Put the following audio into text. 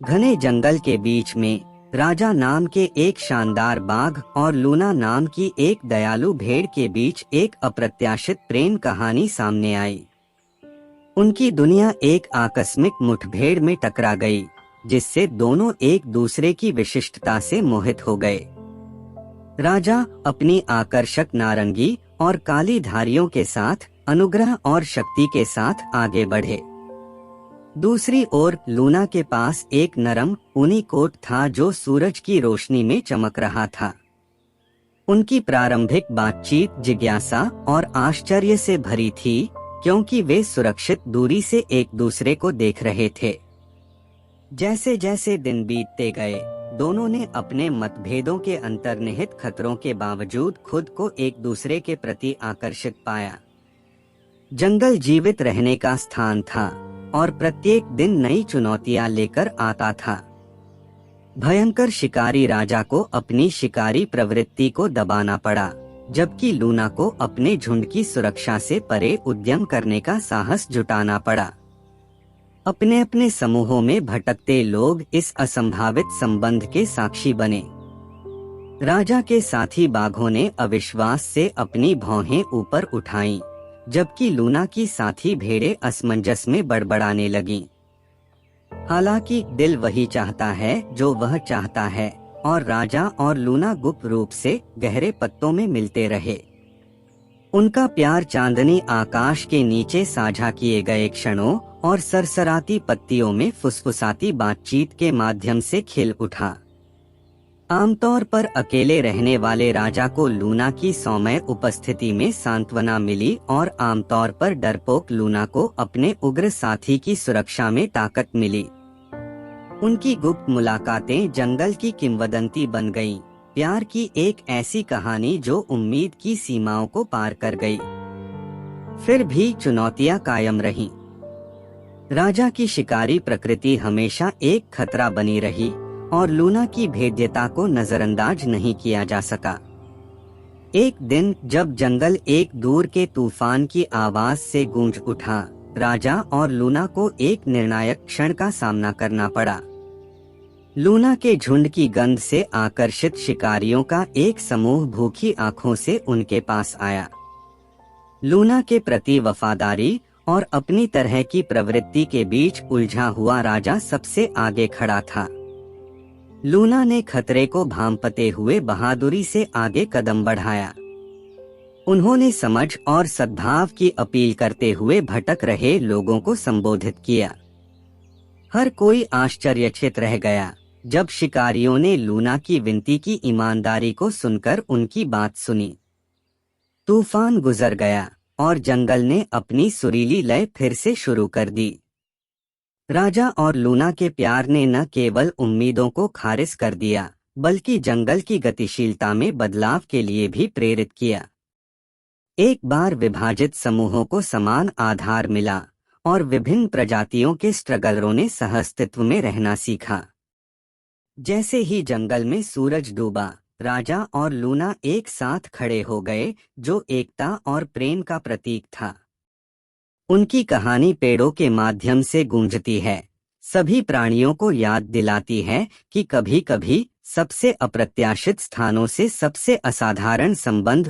घने जंगल के बीच में राजा नाम के एक शानदार बाघ और लूना नाम की एक दयालु भेड़ के बीच एक अप्रत्याशित प्रेम कहानी सामने आई। उनकी दुनिया एक आकस्मिक मुठभेड़ में टकरा गई, जिससे दोनों एक दूसरे की विशिष्टता से मोहित हो गए। राजा अपनी आकर्षक नारंगी और काली धारियों के साथ अनुग्रह और शक्ति के साथ आगे बढ़े। दूसरी ओर लूना के पास एक नरम ऊनी कोट था जो सूरज की रोशनी में चमक रहा था। उनकी प्रारंभिक बातचीत जिज्ञासा और आश्चर्य से भरी थी, क्योंकि वे सुरक्षित दूरी से एक दूसरे को देख रहे थे। जैसे जैसे दिन बीतते गए, दोनों ने अपने मतभेदों के अंतर्निहित खतरों के बावजूद खुद को एक दूसरे के प्रति आकर्षित पाया। जंगल जीवित रहने का स्थान था और प्रत्येक दिन नई चुनौतियां लेकर आता था। भयंकर शिकारी राजा को अपनी शिकारी प्रवृत्ति को दबाना पड़ा, जबकि लूना को अपने झुंड की सुरक्षा से परे उद्यम करने का साहस जुटाना पड़ा। अपने अपने समूहों में भटकते लोग इस असंभावित संबंध के साक्षी बने। राजा के साथी बाघों ने अविश्वास से अपनी भौहें ऊपर उठाईं, जबकि लूना की साथी भेड़ें असमंजस में बड़बड़ाने लगीं। हालांकि दिल वही चाहता है जो वह चाहता है, और राजा और लूना गुप्त रूप से गहरे पत्तों में मिलते रहे। उनका प्यार चांदनी आकाश के नीचे साझा किए गए क्षणों और सरसराती पत्तियों में फुसफुसाती बातचीत के माध्यम से खिल उठा। आमतौर पर अकेले रहने वाले राजा को लूना की सौम्य उपस्थिति में सांत्वना मिली, और आमतौर पर डरपोक लूना को अपने उग्र साथी की सुरक्षा में ताकत मिली। उनकी गुप्त मुलाकातें जंगल की किंवदंती बन गईं, प्यार की एक ऐसी कहानी जो उम्मीद की सीमाओं को पार कर गई। फिर भी चुनौतियां कायम रहीं। राजा की शिकारी प्रकृति हमेशा एक खतरा बनी रही, और लूना की भेद्यता को नजरअंदाज नहीं किया जा सका। एक दिन जब जंगल एक दूर के तूफान की आवाज से गूंज उठा, राजा और लूना को एक निर्णायक क्षण का सामना करना पड़ा। लूना के झुंड की गंध से आकर्षित शिकारियों का एक समूह भूखी आंखों से उनके पास आया। लूना के प्रति वफादारी और अपनी तरह की प्रवृत्ति के बीच उलझा हुआ राजा सबसे आगे खड़ा था। लूना ने खतरे को भांपते हुए बहादुरी से आगे कदम बढ़ाया। उन्होंने समझ और सद्भाव की अपील करते हुए भटक रहे लोगों को संबोधित किया। हर कोई आश्चर्यचकित रह गया जब शिकारियों ने लूना की विनती की ईमानदारी को सुनकर उनकी बात सुनी। तूफान गुजर गया और जंगल ने अपनी सुरीली लय फिर से शुरू कर दी। राजा और लूना के प्यार ने न केवल उम्मीदों को खारिज कर दिया, बल्कि जंगल की गतिशीलता में बदलाव के लिए भी प्रेरित किया। एक बार विभाजित समूहों को समान आधार मिला, और विभिन्न प्रजातियों के स्ट्रगलरों ने सहअस्तित्व में रहना सीखा। जैसे ही जंगल में सूरज डूबा, राजा और लूना एक साथ खड़े हो गए, जो एकता और प्रेम का प्रतीक था। उनकी कहानी पेड़ों के माध्यम से गूंजती है, सभी प्राणियों को याद दिलाती है कि कभी-कभी सबसे अप्रत्याशित स्थानों से सबसे असाधारण संबंध